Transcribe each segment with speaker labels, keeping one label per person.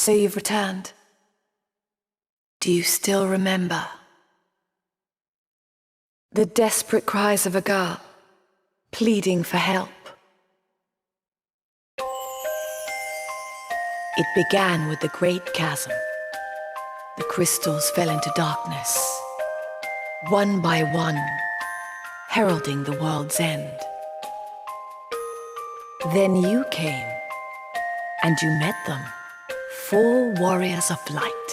Speaker 1: So you've returned. Do you still remember? The desperate cries of a girl, pleading for help. It began with the great chasm. The crystals fell into darkness, one by one, heralding the world's end. Then you came, and you met them, 4 warriors of light.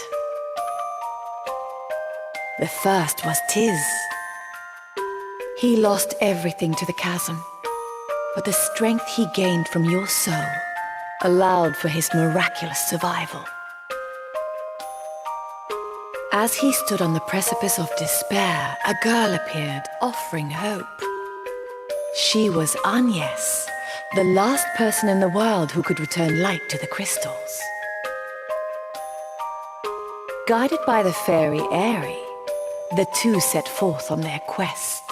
Speaker 1: The first was Tiz. He lost everything to the chasm, but the strength he gained from your soul allowed for his miraculous survival. As he stood on the precipice of despair, a girl appeared, offering hope. She was Agnes, the last person in the world who could return light to the crystals. Guided by the fairy Airy, the two set forth on their quest.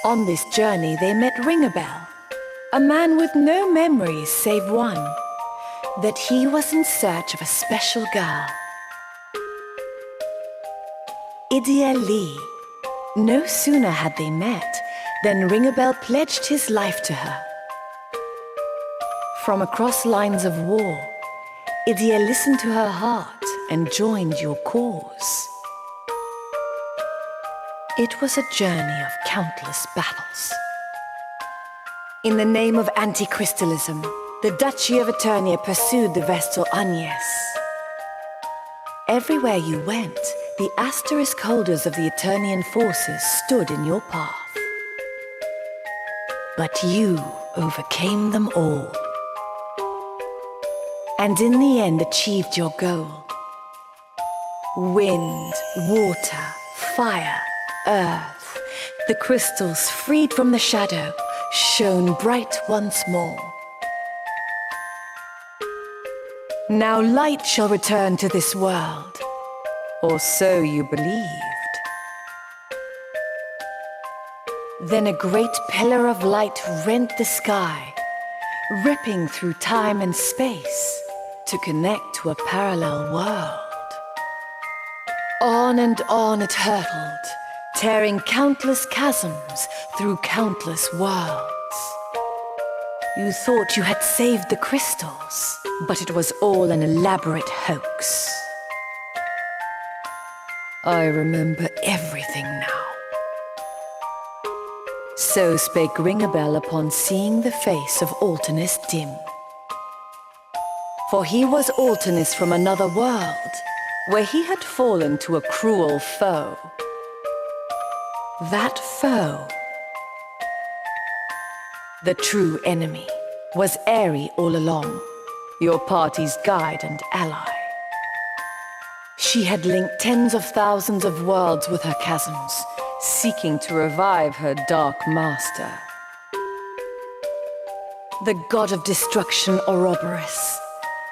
Speaker 1: On this journey, they met Ringabel, a man with no memories save one, that he was in search of a special girl. Idia Lee. No sooner had they met than Ringabel pledged his life to her. From across lines of war, Idia listened to her heart and joined your cause. It was a journey of countless battles. In the name of anti-crystalism, the Duchy of Eternia pursued the Vestal Agnes. Everywhere you went, the asterisk holders of the Eternian forces stood in your path. But you overcame them all. And in the end achieved your goal. Wind, water, fire, earth, the crystals freed from the shadow, shone bright once more. Now light shall return to this world, or so you believed. Then a great pillar of light rent the sky, ripping through time and space to connect to a parallel world. On and on it hurtled, tearing countless chasms through countless worlds. You thought you had saved the crystals, but it was all an elaborate hoax. I remember everything now. So spake Ringabel upon seeing the face of Altanus dim. For he was Altanus from another world, where he had fallen to a cruel foe. That foe, the true enemy, was Airy all along, your party's guide and ally. She had linked tens of thousands of worlds with her chasms, seeking to revive her dark master. The god of destruction Ouroboros,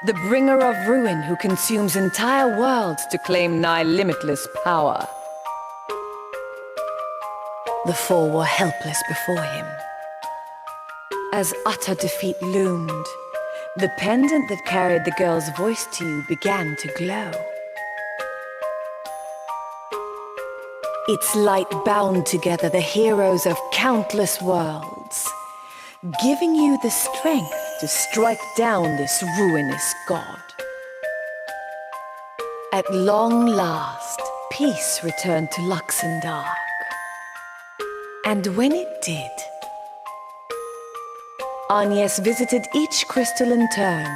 Speaker 1: the bringer of ruin who consumes entire worlds to claim nigh limitless power. The 4 were helpless before him. As utter defeat loomed, the pendant that carried the girl's voice to you began to glow. Its light bound together the heroes of countless worlds, giving you the strength to strike down this ruinous god. At long last, peace returned to Luxembourg. And when it did, Agnes visited each crystal in turn,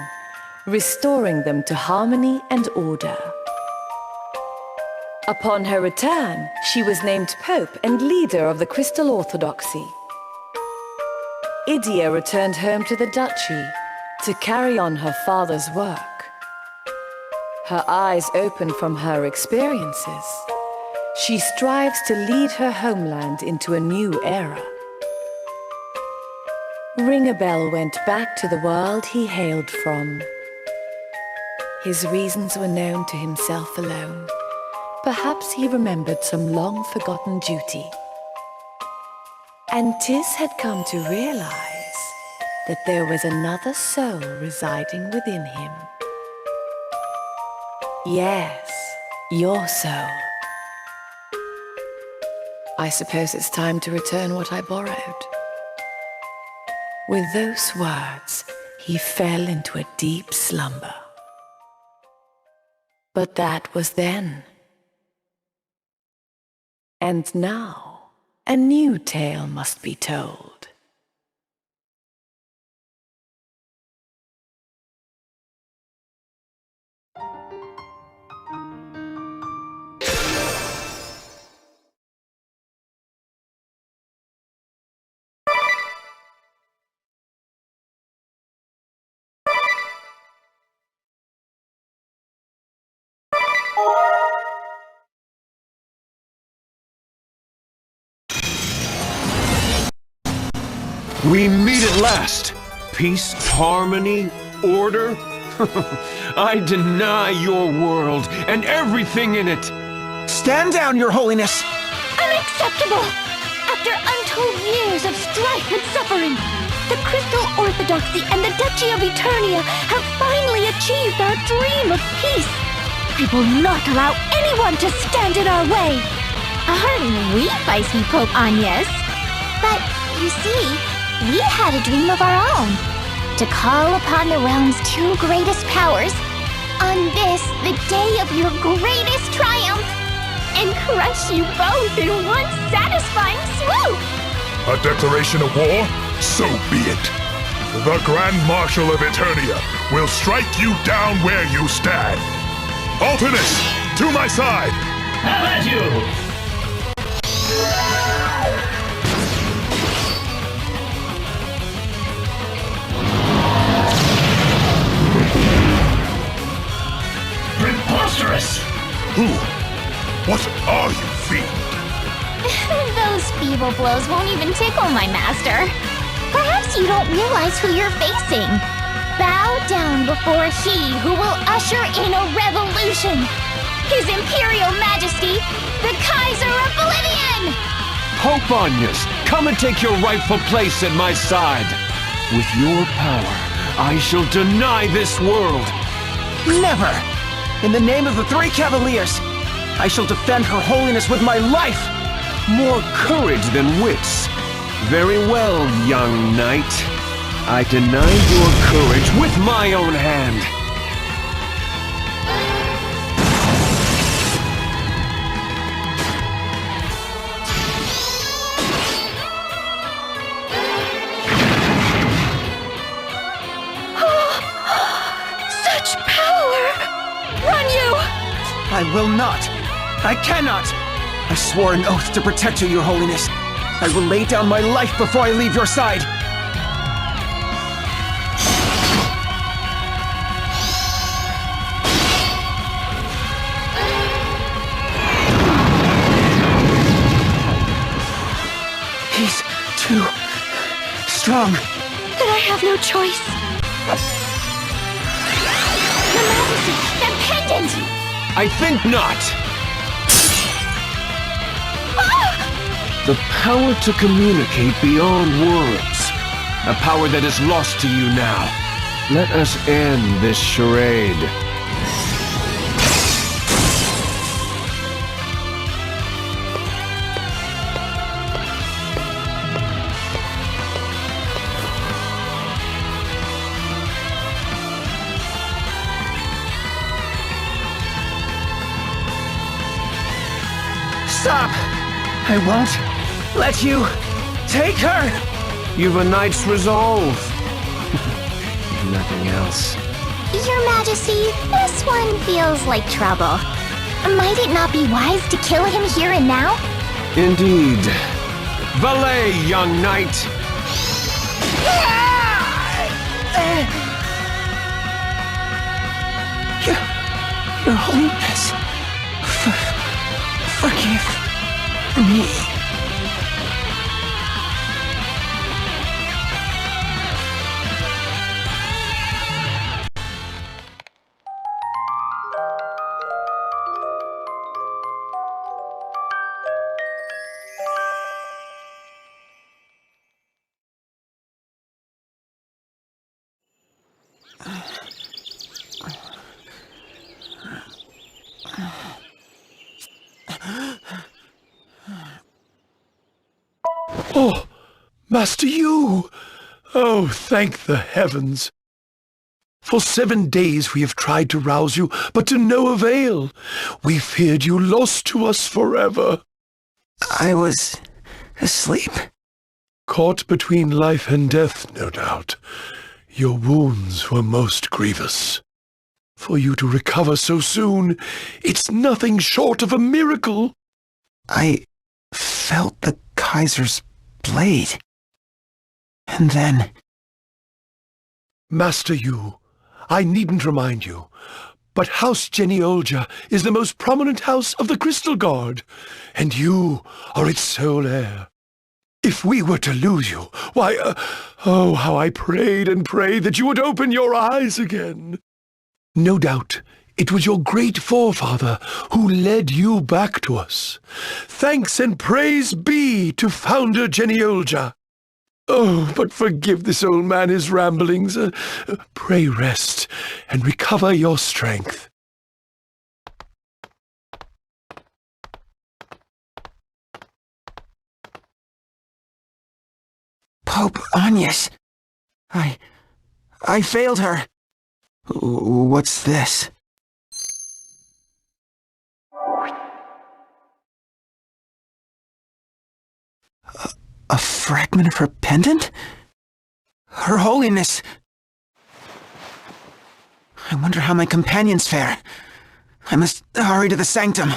Speaker 1: restoring them to harmony and order. Upon her return, she was named Pope and leader of the Crystal Orthodoxy. Idia returned home to the Duchy to carry on her father's work. Her eyes open from her experiences. She strives to lead her homeland into a new era. Ringabel went back to the world he hailed from. His reasons were known to himself alone. Perhaps he remembered some long-forgotten duty. And Tiz had come to realize that there was another soul residing within him. Yes, your soul. I suppose it's time to return what I borrowed. With those words, he fell into a deep slumber. But that was then. And now, a new tale must be told.
Speaker 2: We meet at last! Peace, harmony, order? I deny your world and everything in it!
Speaker 3: Stand down, Your Holiness!
Speaker 4: Unacceptable! After untold years of strife and suffering, the Crystal Orthodoxy and the Duchy of Eternia have finally achieved our dream of peace. We will not allow anyone to stand in our way. Aren't we feisty Pope Agnes? But, you see, we had a dream of our own. To call upon the realm's two greatest powers on this, the day of your greatest triumph, and crush you both in one satisfying swoop!
Speaker 5: A declaration of war? So be it. The Grand Marshal of Eternia will strike you down where you stand. Alternus, to my side!
Speaker 6: Have at you! Preposterous!
Speaker 5: Who? What are you, fiend?
Speaker 4: Those feeble blows won't even tickle my master. Perhaps you don't realize who you're facing. Bow down before he who will usher in a revolution. His Imperial Majesty, the Kaiser of Oblivion!
Speaker 2: Pope Agnes, come and take your rightful place at my side. With your power, I shall deny this world.
Speaker 3: Never! In the name of the Three Cavaliers, I shall defend Her Holiness with my life!
Speaker 2: More courage than wits. Very well, young knight. I deny your courage with my own hand.
Speaker 4: Such power! Run, you!
Speaker 3: I will not! I cannot! I swore an oath to protect you, Your Holiness. I will lay down my life before I leave your side. He's too strong.
Speaker 4: Then I have no choice. Your Majesty, that pendant!
Speaker 2: I think not. The power to communicate beyond words. A power that is lost to you now. Let us end this charade.
Speaker 3: Stop! I won't let you take her!
Speaker 2: You've a knight's resolve. Nothing else.
Speaker 4: Your Majesty, this one feels like trouble. Might it not be wise to kill him here and now?
Speaker 2: Indeed. Valet, young knight!
Speaker 3: Your Holiness, forgive me.
Speaker 6: Oh, Master Yu! Oh, thank the heavens! For 7 days we have tried to rouse you, but to no avail. We feared you lost to us forever.
Speaker 3: I was asleep.
Speaker 6: Caught between life and death, no doubt. Your wounds were most grievous. For you to recover so soon, it's nothing short of a miracle.
Speaker 3: I felt the Kaiser's blade. And then...
Speaker 6: Master Yu, I needn't remind you, but House Geniolja is the most prominent house of the Crystal Guard, and you are its sole heir. If we were to lose you, why, oh, how I prayed and prayed that you would open your eyes again. No doubt it was your great forefather who led you back to us. Thanks and praise be to Founder Geniolja. Oh, but forgive this old man his ramblings. Pray rest and recover your strength.
Speaker 3: Pope Agnes. I failed her. What's this? A fragment of her pendant? Her Holiness! I wonder how my companions fare. I must hurry to the sanctum.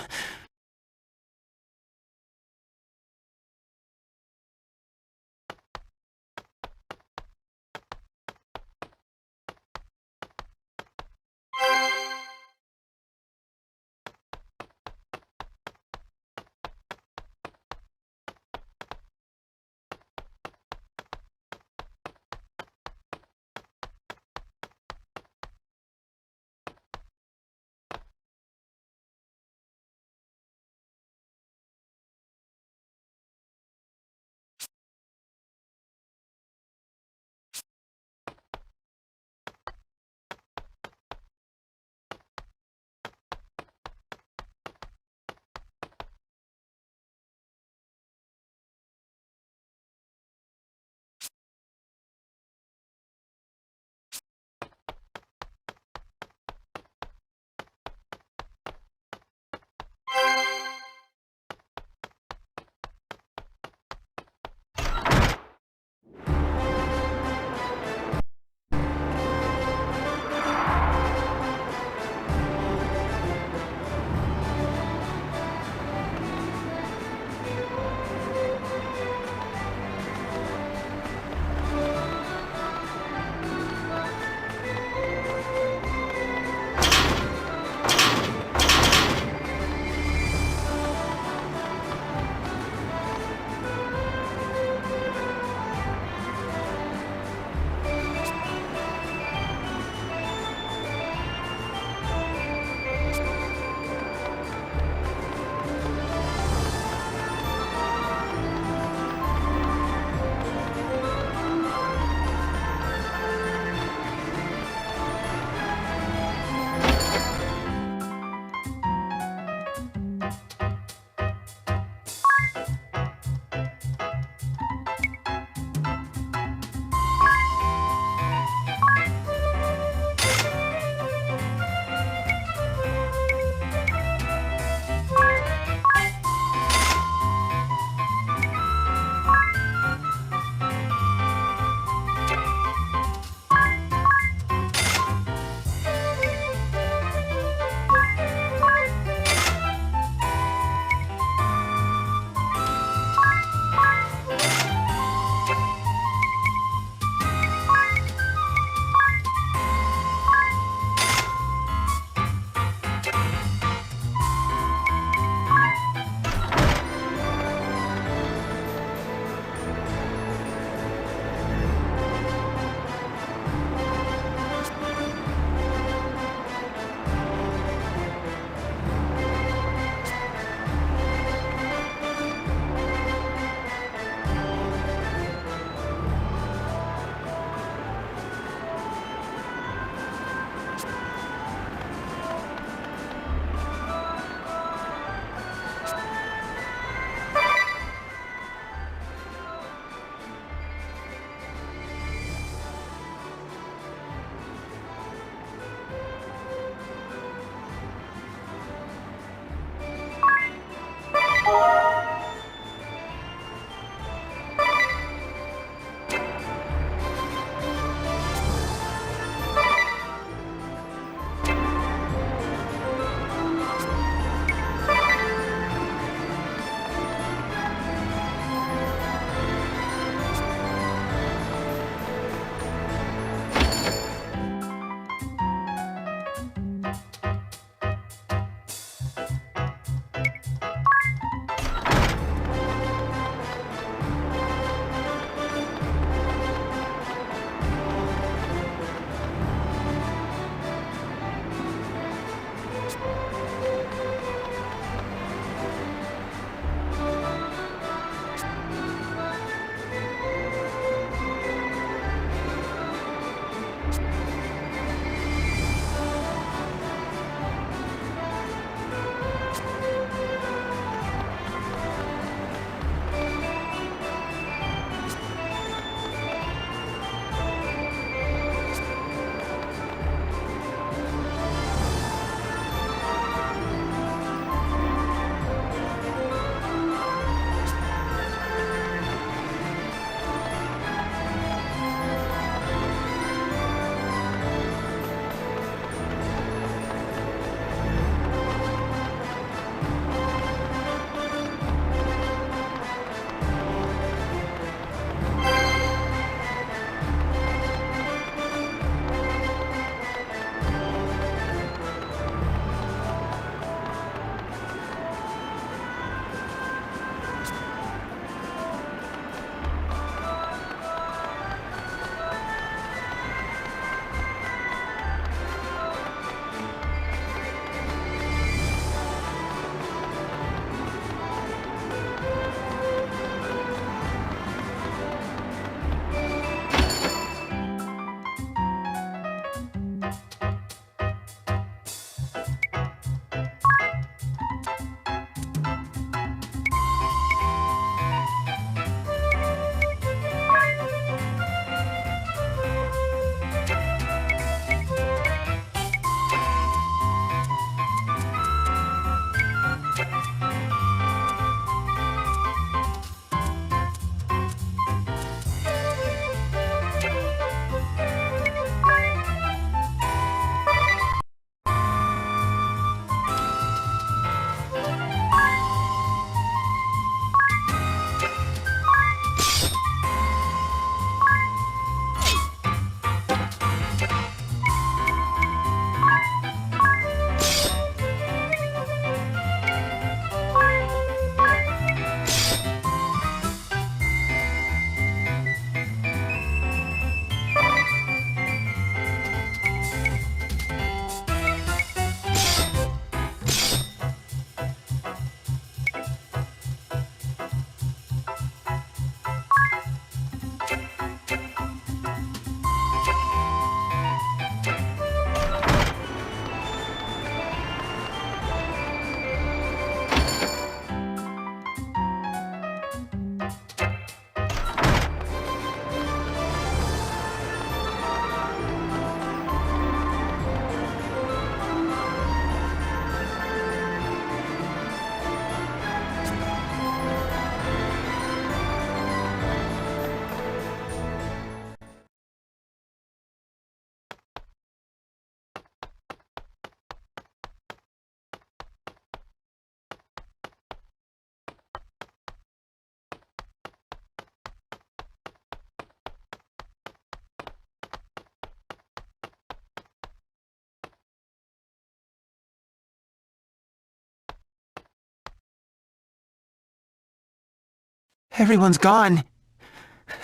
Speaker 3: Everyone's gone.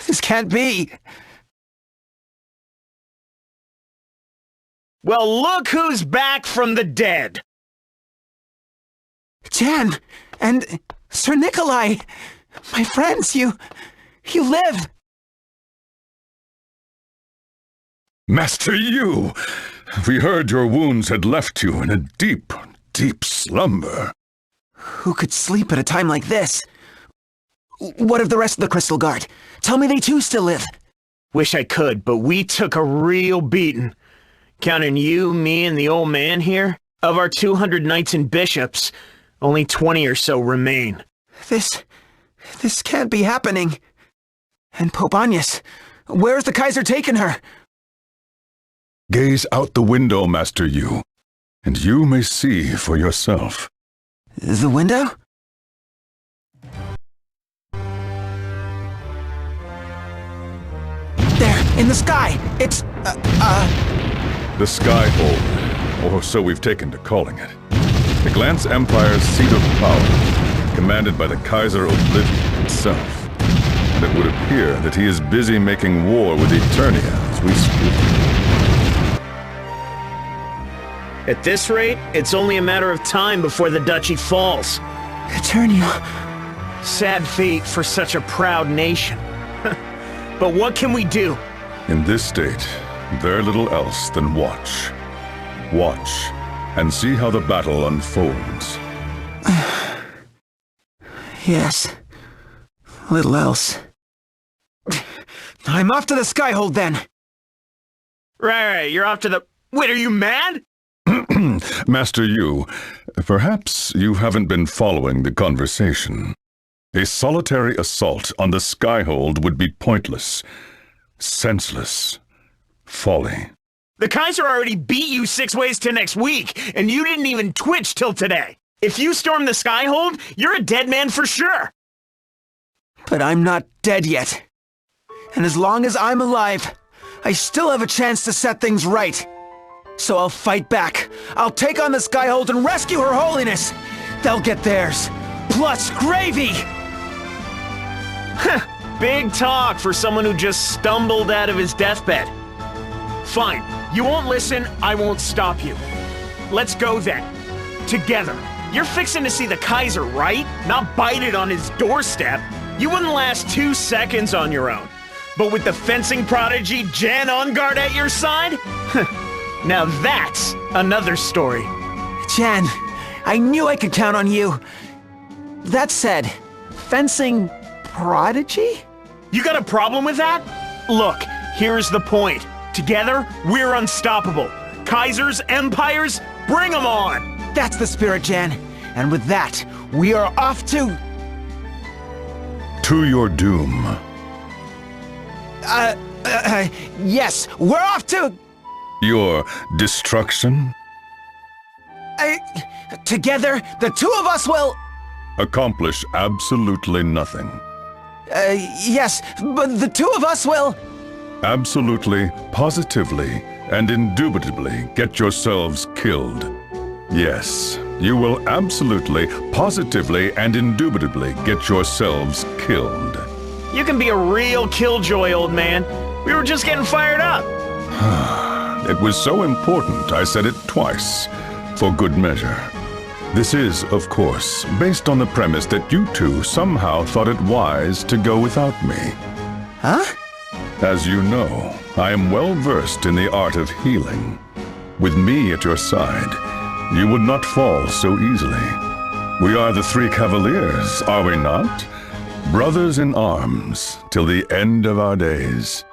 Speaker 3: This can't be.
Speaker 7: Well, look who's back from the dead!
Speaker 3: Jan and Sir Nikolai, my friends, you live.
Speaker 5: Master Yu, we heard your wounds had left you in a deep, deep slumber.
Speaker 3: Who could sleep at a time like this? What of the rest of the Crystal Guard? Tell me they too still live.
Speaker 7: Wish I could, but we took a real beating. Counting you, me, and the old man here, of our 200 knights and bishops, only 20 or so remain.
Speaker 3: This can't be happening. And Pope Agnes, where's the Kaiser taken her?
Speaker 5: Gaze out the window, Master Yu, and you may see for yourself.
Speaker 3: The window? There, in the sky! It's,
Speaker 5: The Skyhold, or so we've taken to calling it. The Glance Empire's seat of power, commanded by the Kaiser Oblivion itself. And it would appear that he is busy making war with Eternia as we speak.
Speaker 7: At this rate, it's only a matter of time before the duchy falls.
Speaker 3: Eternia.
Speaker 7: Sad fate for such a proud nation. But what can we do?
Speaker 5: In this state, very little else than watch. Watch, and see how the battle unfolds.
Speaker 3: Yes. Little else. I'm off to the Skyhold then.
Speaker 7: Right, you're off to the... Wait, are you mad?
Speaker 5: Master Yu, perhaps you haven't been following the conversation. A solitary assault on the Skyhold would be pointless, senseless, folly.
Speaker 7: The Kaiser already beat you 6 ways to next week, and you didn't even twitch till today. If you storm the Skyhold, you're a dead man for sure.
Speaker 3: But I'm not dead yet. And as long as I'm alive, I still have a chance to set things right. So I'll fight back. I'll take on the Skyhold and rescue Her Holiness. They'll get theirs. Plus gravy!
Speaker 7: Big talk for someone who just stumbled out of his deathbed. Fine. You won't listen, I won't stop you. Let's go then. Together. You're fixing to see the Kaiser, right? Not bited on his doorstep. You wouldn't last 2 seconds on your own. But with the fencing prodigy Jan on guard at your side? Now that's another story.
Speaker 3: Jan, I knew I could count on you. That said, fencing prodigy?
Speaker 7: You got a problem with that? Look, here's the point. Together, we're unstoppable. Kaisers, empires, bring them on!
Speaker 3: That's the spirit, Jan. And with that, we are off to...
Speaker 5: To your doom.
Speaker 3: Yes, we're off to...
Speaker 5: Your destruction?
Speaker 3: Together, the two of us will...
Speaker 5: Accomplish absolutely nothing.
Speaker 3: Yes, but the two of us will...
Speaker 5: Absolutely, positively, and indubitably get yourselves killed. Yes, you will absolutely, positively, and indubitably get yourselves killed.
Speaker 7: You can be a real killjoy, old man. We were just getting fired up.
Speaker 5: It was so important I said it twice, for good measure. This is, of course, based on the premise that you two somehow thought it wise to go without me.
Speaker 3: Huh?
Speaker 5: As you know, I am well versed in the art of healing. With me at your side, you would not fall so easily. We are the three cavaliers, are we not? Brothers in arms, till the end of our days.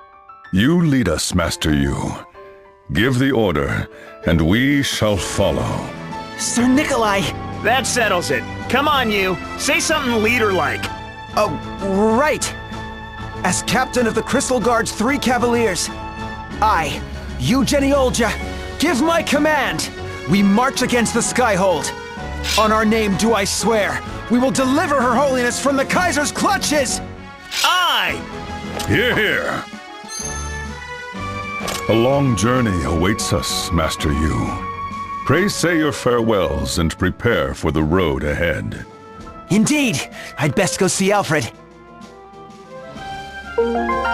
Speaker 5: You lead us, Master Yu. Give the order, and we shall follow.
Speaker 3: Sir Nikolai!
Speaker 7: That settles it. Come on, you. Say something leader-like.
Speaker 3: Oh, right. As captain of the Crystal Guard's 3 Cavaliers, I, Eugenie Olja, give my command. We march against the Skyhold. On our name do I swear, we will deliver Her Holiness from the Kaiser's clutches!
Speaker 7: Aye!
Speaker 5: Hear, hear! A long journey awaits us, Master Yu. Pray say your farewells and prepare for the road ahead.
Speaker 3: Indeed! I'd best go see Alfred. Break!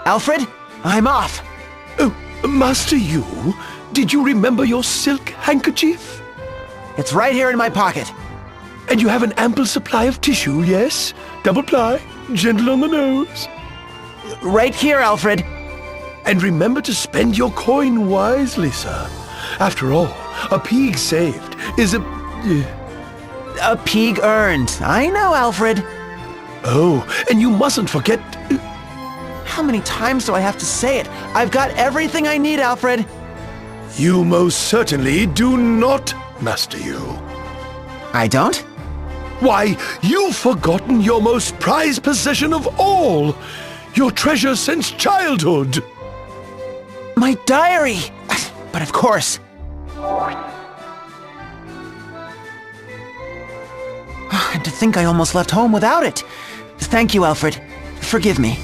Speaker 3: Alfred, I'm off!
Speaker 6: Oh, Master Yu, did you remember your silk handkerchief?
Speaker 3: It's right here in my pocket.
Speaker 6: And you have an ample supply of tissue, yes? Double ply, gentle on the nose.
Speaker 3: Right here, Alfred.
Speaker 6: And remember to spend your coin wisely, sir. After all, a peeg saved is
Speaker 3: A peeg earned. I know, Alfred.
Speaker 6: Oh, and you mustn't forget...
Speaker 3: How many times do I have to say it? I've got everything I need, Alfred.
Speaker 6: You most certainly do not, Master Yu.
Speaker 3: I don't?
Speaker 6: Why, you've forgotten your most prized possession of all! Your treasure since childhood!
Speaker 3: My diary! But of course. And to think I almost left home without it. Thank you, Alfred. Forgive me.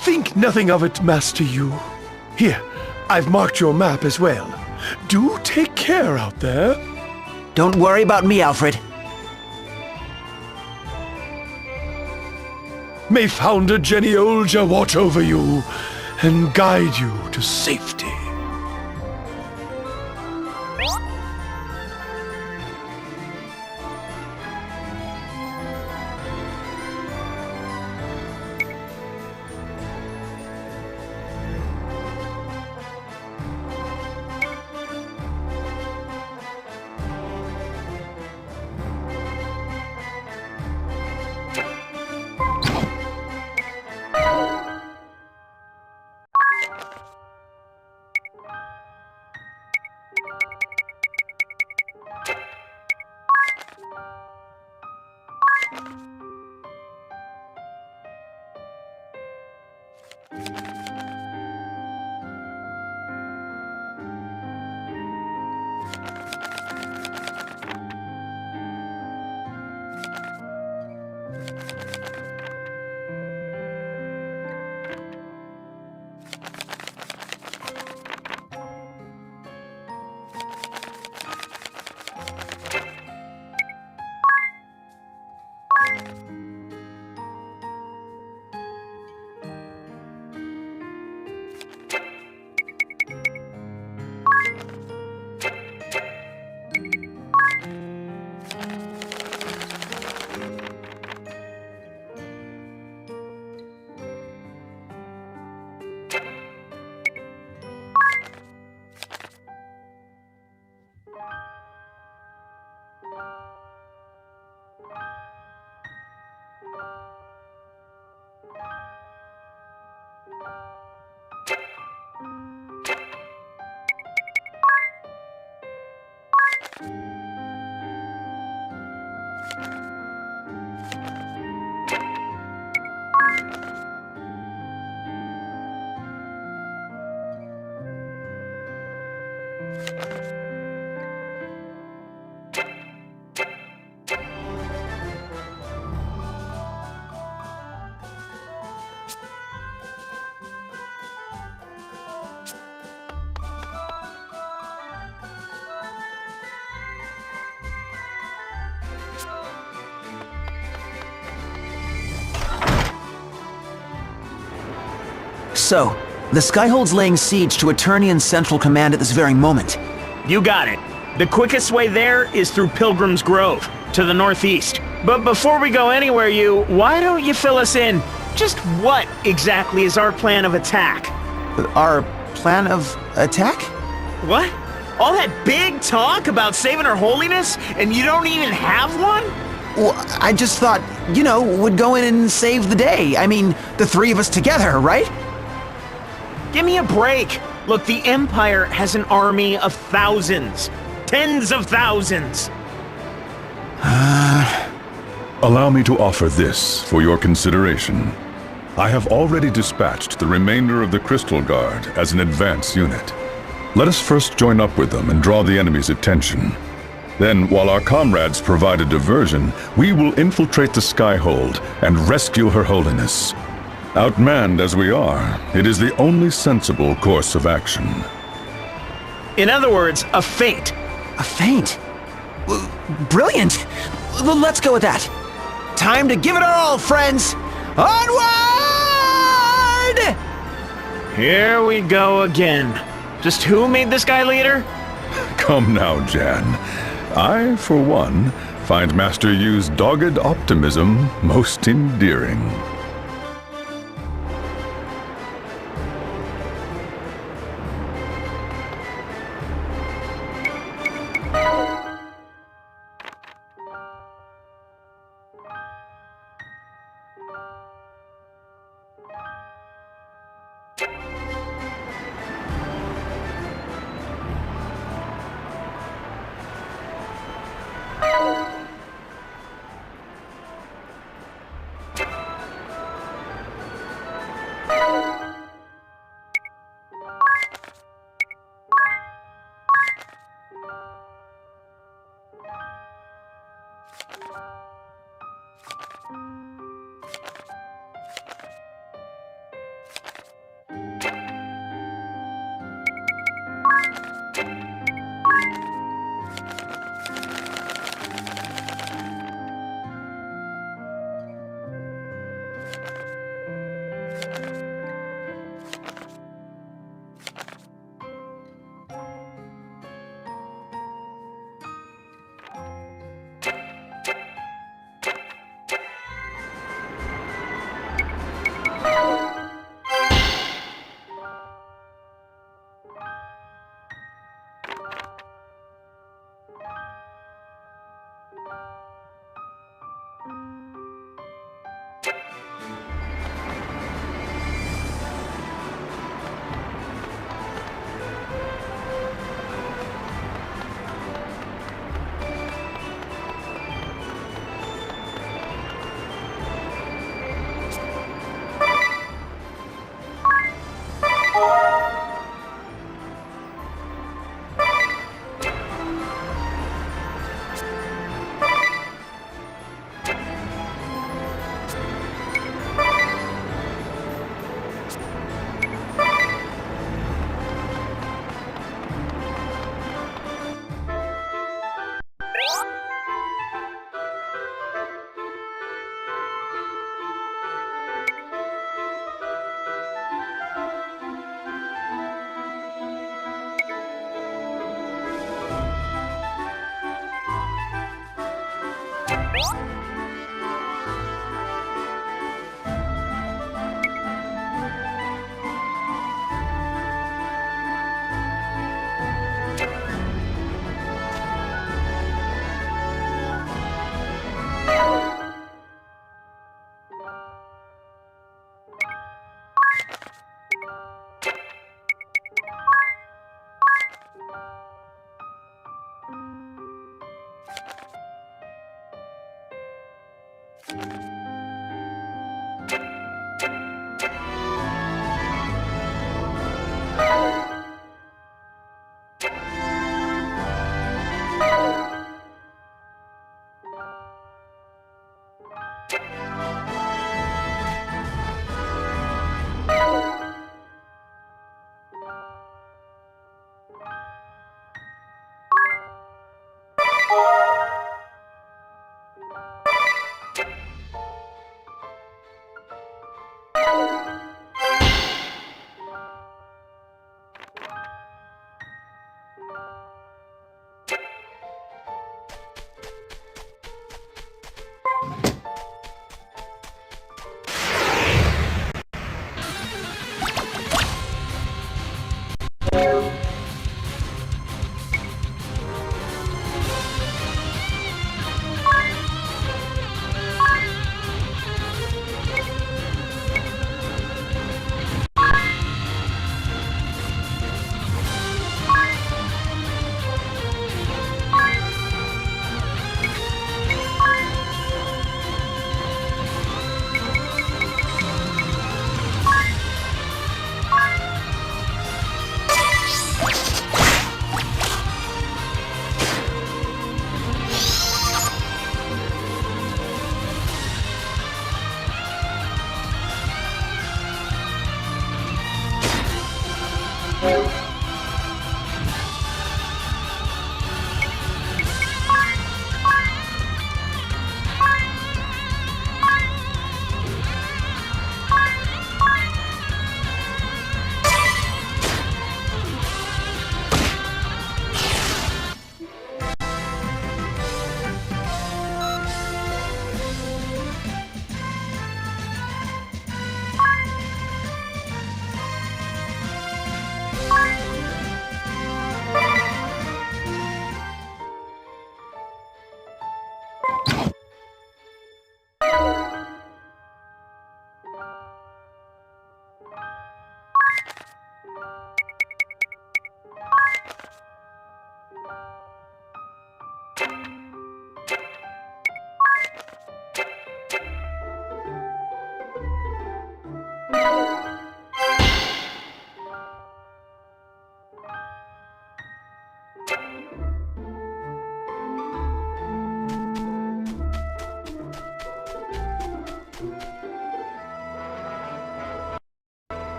Speaker 6: Think nothing of it, Master Yu. Here, I've marked your map as well. Do take care out there.
Speaker 3: Don't worry about me, Alfred.
Speaker 6: May Founder Genioja watch over you and guide you to safety.
Speaker 3: So, the Skyhold's laying siege to Eternian's Central Command at this very moment.
Speaker 7: You got it. The quickest way there is through Pilgrim's Grove, to the northeast. But before we go anywhere, why don't you fill us in? Just what exactly is our plan of attack?
Speaker 3: Our plan of attack?
Speaker 7: What? All that big talk about saving Her Holiness, and you don't even have one?
Speaker 3: Well, I just thought, we'd go in and save the day. I mean, the three of us together, right?
Speaker 7: Give me a break. Look, the Empire has an army of thousands. Tens of thousands.
Speaker 5: Allow me to offer this for your consideration. I have already dispatched the remainder of the Crystal Guard as an advance unit. Let us first join up with them and draw the enemy's attention. Then, while our comrades provide a diversion, we will infiltrate the Skyhold and rescue Her Holiness. Outmanned as we are, it is the only sensible course of action.
Speaker 7: In other words, a feint.
Speaker 3: A feint? Brilliant! Let's go with that. Time to give it our all, friends! Onward!
Speaker 7: Here we go again. Just who made this guy leader?
Speaker 5: Come now, Jan. I, for one, find Master Yu's dogged optimism most endearing.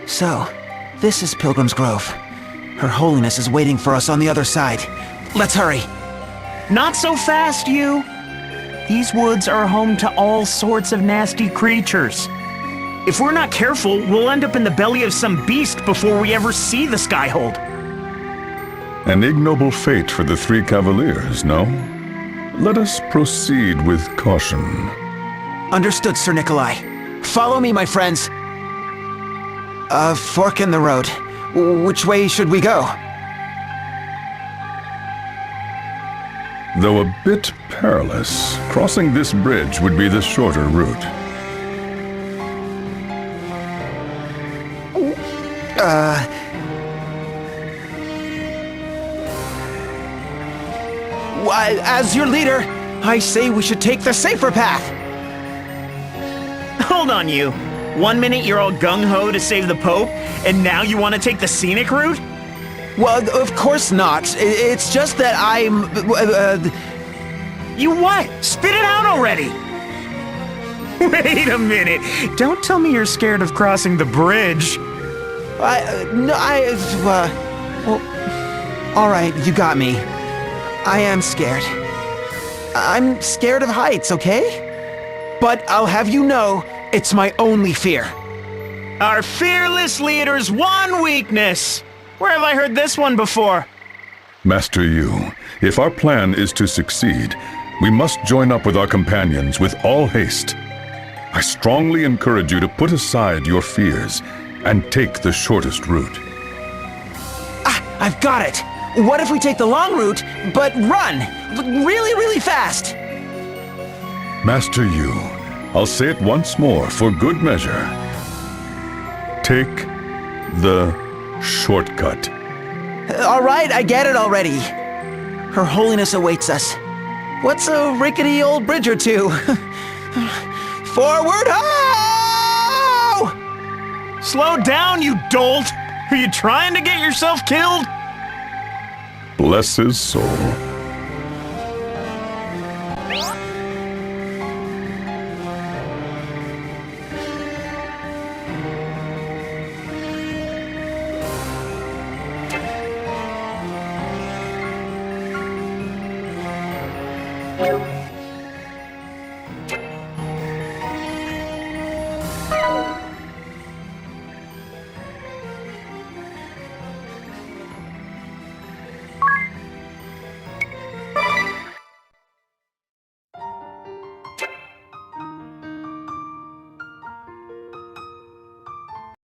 Speaker 3: So, this is Pilgrim's Grove. Her Holiness is waiting for us on the other side. Let's hurry.
Speaker 7: Not so fast, you! These woods are home to all sorts of nasty creatures. If we're not careful, we'll end up in the belly of some beast before we ever see the Skyhold.
Speaker 5: An ignoble fate for the three cavaliers, no? Let us proceed with caution.
Speaker 3: Understood, Sir Nikolai. Follow me, my friends. A fork in the road. Which way should we go?
Speaker 5: Though a bit perilous, crossing this bridge would be the shorter route.
Speaker 3: As your leader, I say we should take the safer path.
Speaker 7: Hold on, you. 1 minute you're all gung-ho to save the Pope, and now you want to take the scenic route?
Speaker 3: Well, of course not. It's just that I'm...
Speaker 7: You what? Spit it out already! Wait a minute. Don't tell me you're scared of crossing the bridge.
Speaker 3: Well, all right, you got me. I am scared. I'm scared of heights, okay? But I'll have you know, it's my only fear.
Speaker 7: Our fearless leader's one weakness. Where have I heard this one before?
Speaker 5: Master Yu, if our plan is to succeed, we must join up with our companions with all haste. I strongly encourage you to put aside your fears and take the shortest route.
Speaker 3: I've got it! What if we take the long route, but run? Really, really fast!
Speaker 5: Master Yu, I'll say it once more for good measure. Take the shortcut.
Speaker 3: All right, I get it already. Her Holiness awaits us. What's a rickety old bridge or two? Forward, ho!
Speaker 7: Slow down, you dolt! Are you trying to get yourself killed?
Speaker 5: Bless his soul.
Speaker 4: You